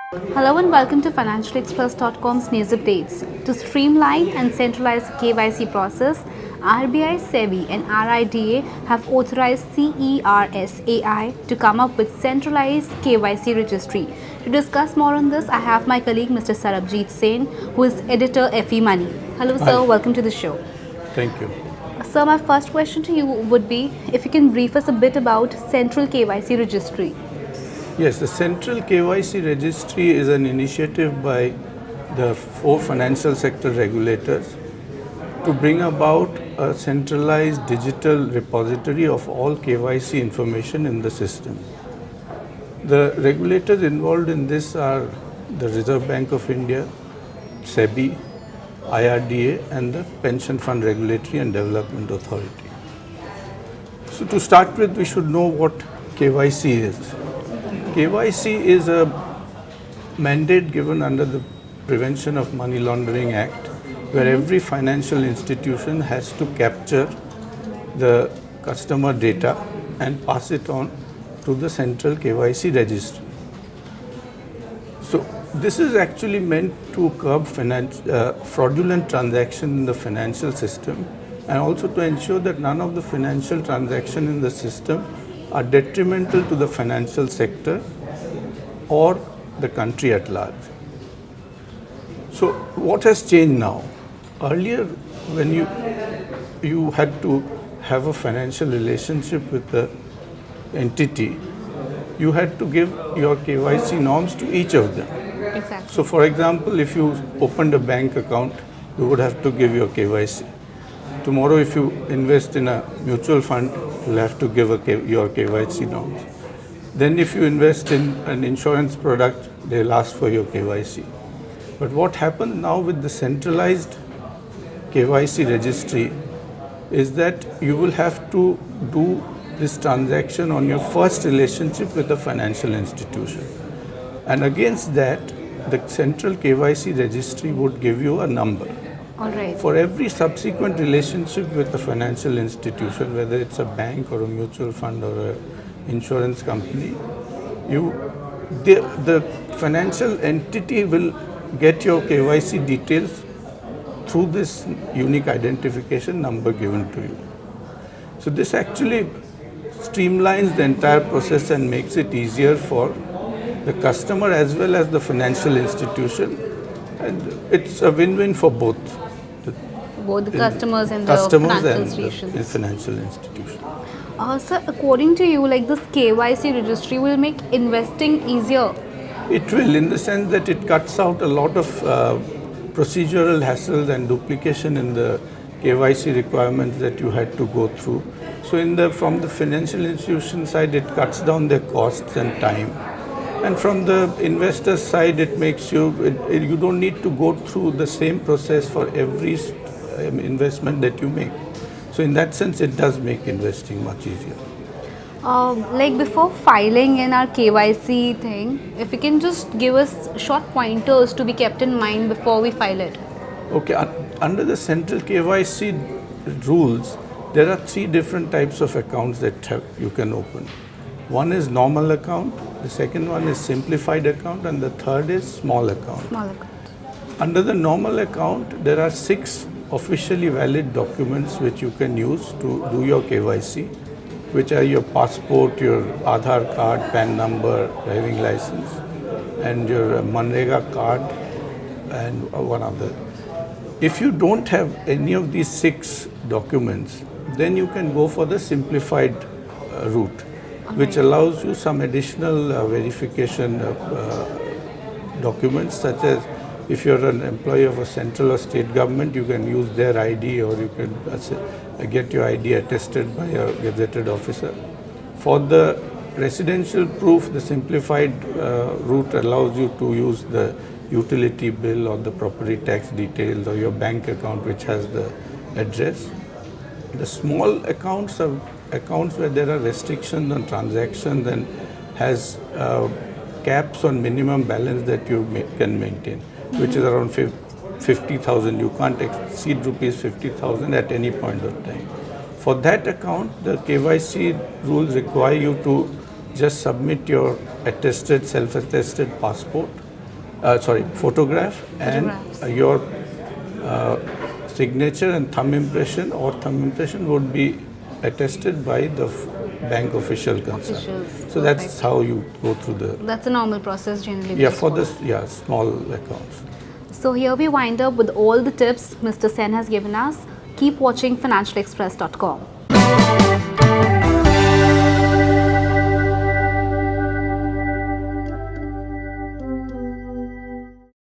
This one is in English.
Hello and welcome to financialexpress.com's news updates. To streamline and centralize the KYC process, RBI, SEBI and RIDA have authorized CERSAI to come up with centralized KYC registry. To discuss more on this, I have my colleague Mr. Sarabjit Sen, who is editor FE Money. Hello Hi. sir, welcome to the show. Thank you. Sir, my first question to you would be if you can brief us a bit about Central KYC Registry. Yes, the Central KYC Registry is an initiative by the four financial sector regulators to bring about a centralized digital repository of all KYC information in the system. The regulators involved in this are the Reserve Bank of India, SEBI, IRDA, and the Pension Fund Regulatory and Development Authority. So, to start with, we should know what KYC is. KYC is a mandate given under the Prevention of Money Laundering Act, where every financial institution has to capture the customer data and pass it on to the central KYC registry. So this is actually meant to curb fraudulent transactions in the financial system, and also to ensure that none of the financial transactions in the system are detrimental to the financial sector or the country at large. So what has changed now? Earlier, when you had to have a financial relationship with the entity, you had to give your KYC norms to each of them. Exactly. So for example, if you opened a bank account, you would have to give your KYC. Tomorrow, if you invest in a mutual fund, you'll have to give your KYC norms. Then if you invest in an insurance product, they'll ask for your KYC. But what happens now with the centralized KYC registry is that you will have to do this transaction on your first relationship with a financial institution. And against that, the central KYC registry would give you a number. All right. For every subsequent relationship with a financial institution, whether it's a bank or a mutual fund or an insurance company, the financial entity will get your KYC details through this unique identification number given to you. So this actually streamlines the entire process and makes it easier for the customer as well as the financial institution, and it's a win-win for both. Both the customers and Customers the and financial institutions. the financial institution. Sir, according to you, like this KYC registry will make investing easier. It will, in the sense that it cuts out a lot of procedural hassles and duplication in the KYC requirements that you had to go through. So from the financial institution side, it cuts down their costs and time. And from the investor side, it makes you don't need to go through the same process for every investment that you make. So in that sense, it does make investing much easier. Like before filing in our KYC thing, if you can just give us short pointers to be kept in mind before we file it. Okay, under the central KYC rules, there are three different types of accounts that you can open. One is normal account, the second one is simplified account, and the third is small account. Small account. Under the normal account, there are 6 officially valid documents which you can use to do your KYC, which are your passport, your Aadhaar card, PAN number, driving license, and your Manrega card, and one other. If you don't have any of these 6 documents, then you can go for the simplified route, which allows you some additional verification documents, such as if you're an employee of a central or state government, you can use their ID, or you can get your ID attested by a gazetted officer. For the residential proof, the simplified route allows you to use the utility bill or the property tax details or your bank account which has the address. The small accounts are accounts where there are restrictions on transactions and has caps on minimum balance that you can maintain, which is around 50,000. You can't exceed rupees 50,000 at any point of time. For that account, the KYC rules require you to just submit your attested, self-attested passport photograph, and Photographs. your signature and thumb impression or thumb impression would be attested by the bank official concerned. Officials, So that's perfect. how you go through the That's a normal process generally. yeah goes for forward. this small accounts. So here we wind up with all the tips Mr. Sen has given us. Keep watching financialexpress.com.